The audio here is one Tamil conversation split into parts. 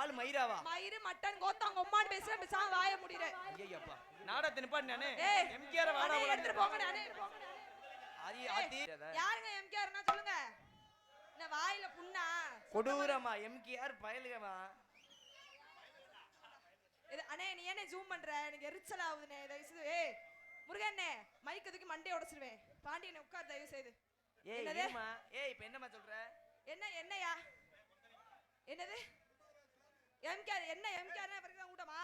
ஆள் மயிராவா? மயிறு மட்டன் கோத்தாங்க உம்மான்னு பேசுற பேசாம வாய முடியற. ஐயப்பா நாடத்தை நிப்பாட்டு நானே. ஏய் எம்கேஆர் வாடா போடா எடுத்து போங்க நானே. ஆதி ஆதி யாருங்க எம்கேஆர்னா சொல்லுங்க. என்ன வாயில புண்ணா? கொடூரமா எம்கேஆர் பயலுகமா. இது அண்ணே நீ என்ன ஜூம் பண்ற? எனக்கு எரிச்சல் ஆகுதுனே. தயவு செய்து ஏய் முருகண்ணே மைக் தூக்கி மண்டைய உடைச்சிடுவேன். பாண்டியனே உட்கார் தயவு செய்து. ஏய் என்னம்மா? ஏய் இப்போ என்னம்மா சொல்ற? என்னையா? என்னது? எம்கேஆர் என்ன எம்கேஆர்னா பெரிய கூட்டமா?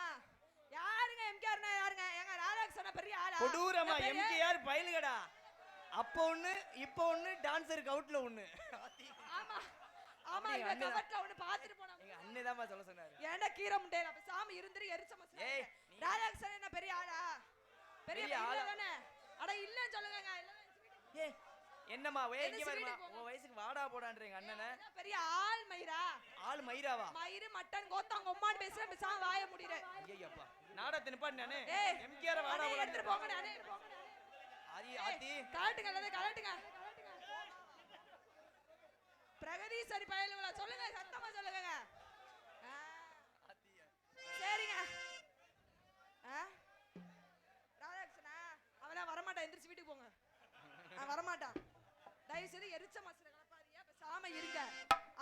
யாருங்க எம்கேஆர்னா யாருங்க? ஏங்க ராதாகிருஷ்ணனா பெரிய ஆளா? கொடூரமா எம்கேஆர் பயலுகடா. அப்ப ஒண்ணு இப்போ ஒண்ணு டான்சருக்கு அவுட்ல ஒண்ணு. ஆமா ஆமா இவ கவர்ல ஒண்ணு பாத்துட்டு போனா. எங்க அண்ணேதாம்மா சொல்ல சொன்னாரு. ஏன்டா கீரை முண்டைல பேசாம இருந்திரு எரிச்ச மசல. ஏய் ராதாகிருஷ்ணன் என்ன பெரிய ஆளா? பெரிய ஆளா தானே? அட இல்லன்னு சொல்லுங்கங்க. இல்ல ஏய் என்னம்மா வே இங்க வரமா? உன் வயசுக்கு வாடா போடான்றீங்க அண்ணனே. பெரிய ஆள் மயிரா? ஆள் மயிராவா? மயிறு மட்டன் கோத்தாங்க உம்மான்னு பேசுற பேசாம வாய முடியற. ஐயப்பா நாடத்தை நிப்பாட்டு நானே. ஏய் எம்கேஆர் வாடா போடா எடுத்து போங்க நானே. ஆதி ஆதி கலட்டுங்க அல்லது கலட்டுங்க. பிரகதீஸ்வரி பயலுங்களா சொல்லுங்க சத்தமா சொல்லுங்க. சரிங்க. ராதாகிருஷ்ணா அவனா வரமாட்டான். எந்திரிச்சு வீட்டுக்கு போங்க. வரமாட்டான். தயவு செய்து எரிச்ச மசல கலப்பாதியா பேசாம இருக்க.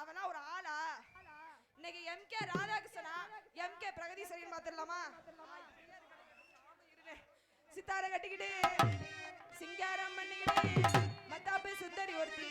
அவனா ஒரு ஆளா? இன்னைக்கு எம்கே ராதாகிருஷ்ணனா எம்கே பிரகதீஸ்வரின்னு மாத்திரலாமா? சித்தார கட்டிக்கிட்டு சிங்காரம் பண்ணிக்கிட்டு மத்தாப்பு சுந்தரி ஒருத்தி